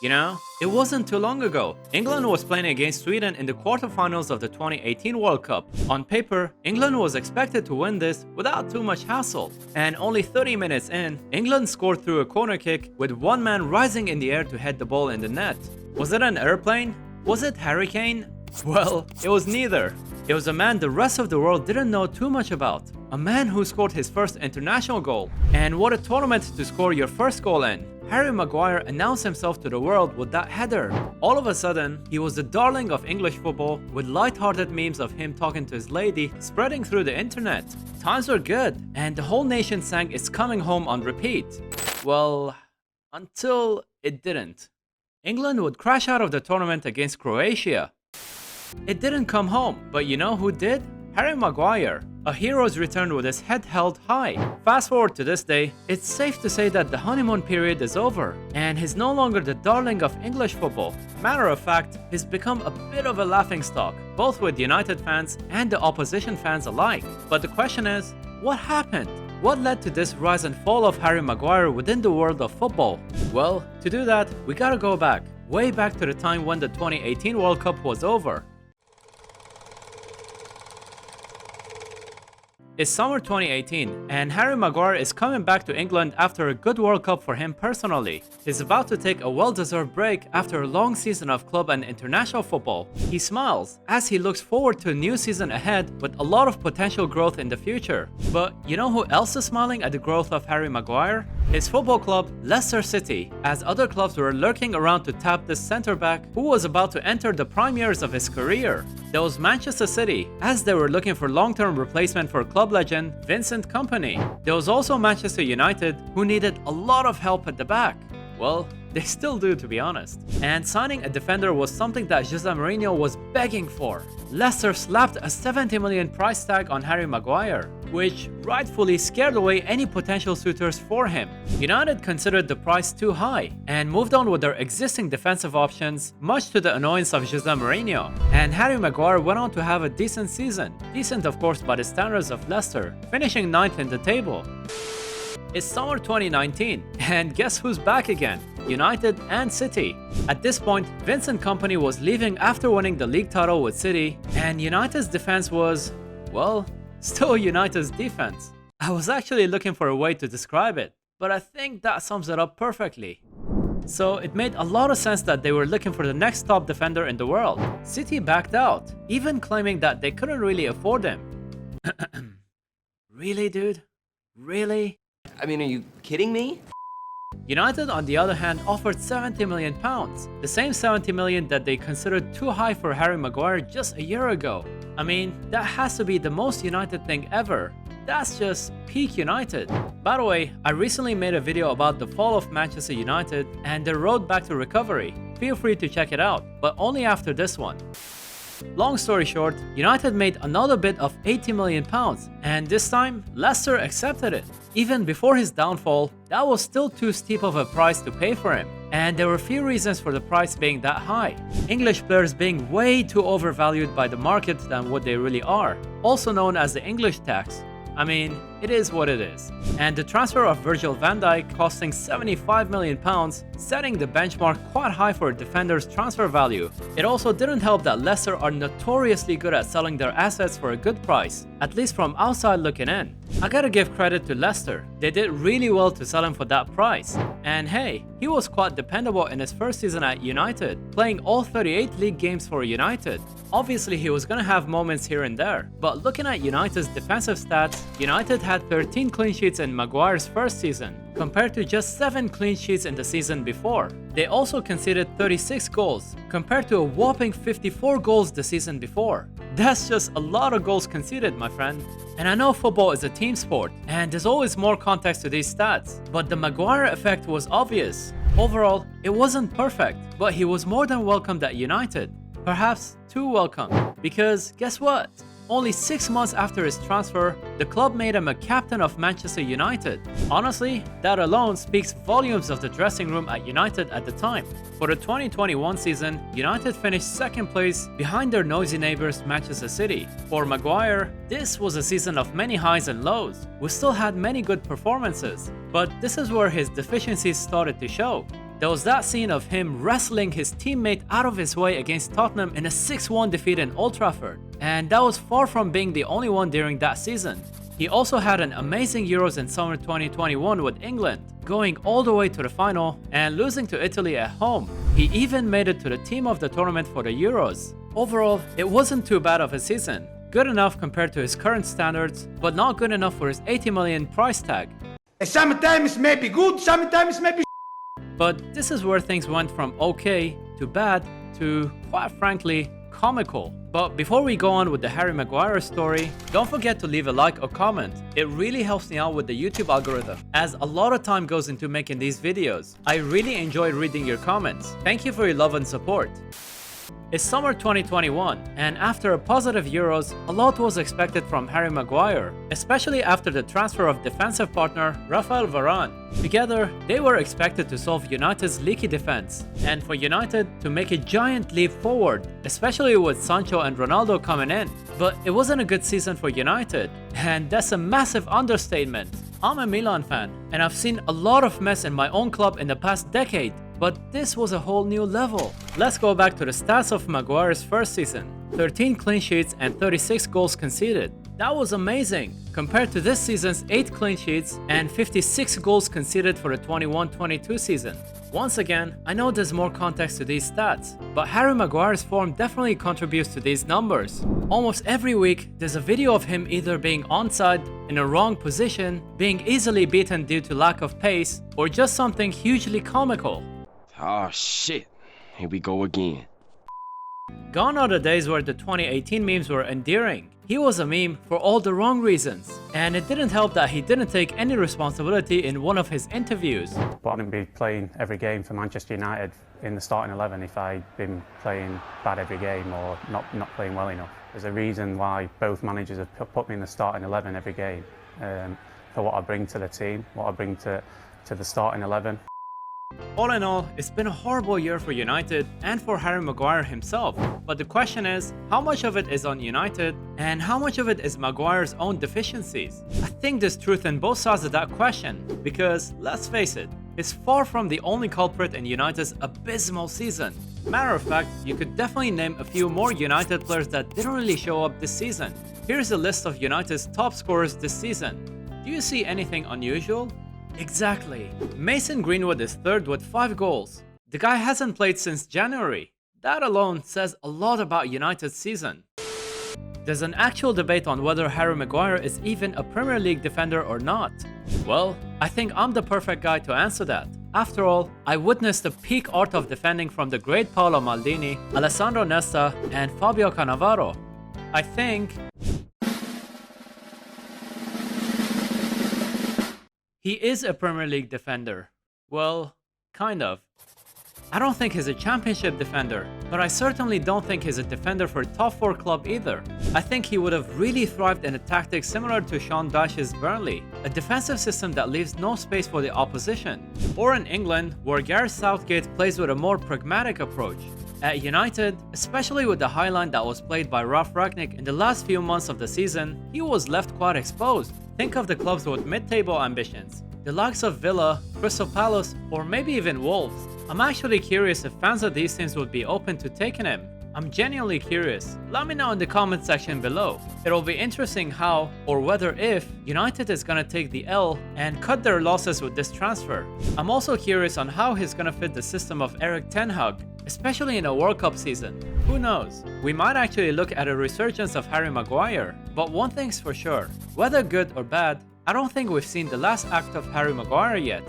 You know, it wasn't too long ago. England was playing against Sweden in the quarterfinals of the 2018 World Cup. On paper, England was expected to win this without too much hassle. And only 30 minutes in, England scored through a corner kick with one man rising in the air to head the ball in the net. Was it an airplane? Was it Harry Kane? Well, it was neither. It was a man the rest of the world didn't know too much about. A man who scored his first international goal. And what a tournament to score your first goal in. Harry Maguire announced himself to the world with that header. All of a sudden, he was the darling of English football, with light-hearted memes of him talking to his lady spreading through the internet. Times were good, and the whole nation sang "It's Coming Home" on repeat. Well, until it didn't. England would crash out of the tournament against Croatia. It didn't come home, but you know who did? Harry Maguire. A hero's return with his head held high. Fast forward to this day, it's safe to say that the honeymoon period is over, and he's no longer the darling of English football. Matter of fact, he's become a bit of a laughingstock, both with United fans and the opposition fans alike. But the question is, what happened? What led to this rise and fall of Harry Maguire within the world of football? Well, to do that, we gotta go back, way back to the time when the 2018 World Cup was over. It's summer 2018, and Harry Maguire is coming back to England after a good World Cup for him personally. He's about to take a well-deserved break after a long season of club and international football. He smiles as he looks forward to a new season ahead with a lot of potential growth in the future. But you know who else is smiling at the growth of Harry Maguire? His football club, Leicester City, as other clubs were lurking around to tap this centre-back who was about to enter the prime years of his career. There was Manchester City, as they were looking for long-term replacement for club legend Vincent Kompany. There was also Manchester United, who needed a lot of help at the back. Well, they still do, to be honest. And signing a defender was something that Jose Mourinho was begging for. Leicester slapped a 70 million price tag on Harry Maguire, which rightfully scared away any potential suitors for him. United considered the price too high and moved on with their existing defensive options, much to the annoyance of Jose Mourinho. And Harry Maguire went on to have a decent season. Decent, of course, by the standards of Leicester, finishing 9th in the table. It's summer 2019, and guess who's back again? United and City. At this point, Vincent Kompany was leaving after winning the league title with City, and United's defense was, well, still United's defense. I was actually looking for a way to describe it, but I think that sums it up perfectly. So it made a lot of sense that they were looking for the next top defender in the world. City backed out, even claiming that they couldn't really afford him. Really, dude? Really? I mean, are you kidding me? United, on the other hand, offered £70 million, the same £70 million that they considered too high for Harry Maguire just a year ago. I mean, that has to be the most United thing ever. That's just peak United. By the way, I recently made a video about the fall of Manchester United and their road back to recovery. Feel free to check it out, but only after this one. Long story short, United made another bid of £80 million, and this time, Leicester accepted it. Even before his downfall, that was still too steep of a price to pay for him, and there were few reasons for the price being that high. English players being way too overvalued by the market than what they really are, also known as the English tax. I mean, it is what it is. And the transfer of Virgil van Dijk costing £75 million, setting the benchmark quite high for a defender's transfer value. It also didn't help that Leicester are notoriously good at selling their assets for a good price, at least from outside looking in. I gotta give credit to Leicester, they did really well to sell him for that price. And hey, he was quite dependable in his first season at United, playing all 38 league games for United. Obviously he was gonna have moments here and there, but looking at United's defensive stats, United had 13 clean sheets in Maguire's first season, compared to just 7 clean sheets in the season before. They also conceded 36 goals, compared to a whopping 54 goals the season before. That's just a lot of goals conceded, my friend. And I know football is a team sport, and there's always more context to these stats, but the Maguire effect was obvious. Overall, it wasn't perfect, but he was more than welcomed at United. Perhaps too welcome, because guess what? Only 6 months after his transfer, the club made him a captain of Manchester United. Honestly, that alone speaks volumes of the dressing room at United at the time. For the 2021 season, United finished 2nd place behind their noisy neighbours Manchester City. For Maguire, this was a season of many highs and lows. We still had many good performances, but this is where his deficiencies started to show. There was that scene of him wrestling his teammate out of his way against Tottenham in a 6-1 defeat in Old Trafford, and that was far from being the only one during that season. He also had an amazing Euros in summer 2021 with England, going all the way to the final and losing to Italy at home. He even made it to the team of the tournament for the Euros. Overall, it wasn't too bad of a season. Good enough compared to his current standards, but not good enough for his 80 million price tag. Sometimes maybe good, sometimes maybe. But this is where things went from okay to bad to, quite frankly, comical. But before we go on with the Harry Maguire story, don't forget to leave a like or comment. It really helps me out with the YouTube algorithm, as a lot of time goes into making these videos. I really enjoy reading your comments. Thank you for your love and support. It's summer 2021, and after a positive Euros, a lot was expected from Harry Maguire, especially after the transfer of defensive partner Rafael Varane. Together, they were expected to solve United's leaky defense, and for United to make a giant leap forward, especially with Sancho and Ronaldo coming in. But it wasn't a good season for United, and that's a massive understatement. I'm a Milan fan, and I've seen a lot of mess in my own club in the past decade. But this was a whole new level. Let's go back to the stats of Maguire's first season. 13 clean sheets and 36 goals conceded. That was amazing, compared to this season's 8 clean sheets and 56 goals conceded for the 21-22 season. Once again, I know there's more context to these stats, but Harry Maguire's form definitely contributes to these numbers. Almost every week, there's a video of him either being onside, in a wrong position, being easily beaten due to lack of pace, or just something hugely comical. Oh shit, here we go again. Gone are the days where the 2018 memes were endearing. He was a meme for all the wrong reasons, and it didn't help that he didn't take any responsibility in one of his interviews. But I wouldn't be playing every game for Manchester United in the starting 11 if I'd been playing bad every game or not playing well enough. There's a reason why both managers have put me in the starting 11 every game, for what I bring to the team, what I bring to the starting 11. All in all, it's been a horrible year for United and for Harry Maguire himself. But the question is, how much of it is on United and how much of it is Maguire's own deficiencies? I think there's truth in both sides of that question, because let's face it, he's far from the only culprit in United's abysmal season. Matter of fact, you could definitely name a few more United players that didn't really show up this season. Here's a list of United's top scorers this season. Do you see anything unusual? Exactly. Mason Greenwood is third with 5 goals. The guy hasn't played since January. That alone says a lot about United's season. There's an actual debate on whether Harry Maguire is even a Premier League defender or not. Well, I think I'm the perfect guy to answer that. After all, I witnessed the peak art of defending from the great Paolo Maldini, Alessandro Nesta, and Fabio Cannavaro. I think he is a Premier League defender. Well, kind of. I don't think he's a championship defender, but I certainly don't think he's a defender for a top 4 club either. I think he would have really thrived in a tactic similar to Sean Dyche's Burnley, a defensive system that leaves no space for the opposition. Or in England, where Gareth Southgate plays with a more pragmatic approach. At United, especially with the high line that was played by Ralf Rangnick in the last few months of the season, he was left quite exposed. Think of the clubs with mid-table ambitions, the likes of Villa, Crystal Palace, or maybe even Wolves. I'm actually curious if fans of these teams would be open to taking him. I'm genuinely curious. Let me know in the comment section below. It'll be interesting how, or whether if, United is gonna take the L and cut their losses with this transfer. I'm also curious on how he's gonna fit the system of Erik ten Hag, especially in a World Cup season. Who knows? We might actually look at a resurgence of Harry Maguire. But one thing's for sure, whether good or bad, I don't think we've seen the last act of Harry Maguire yet.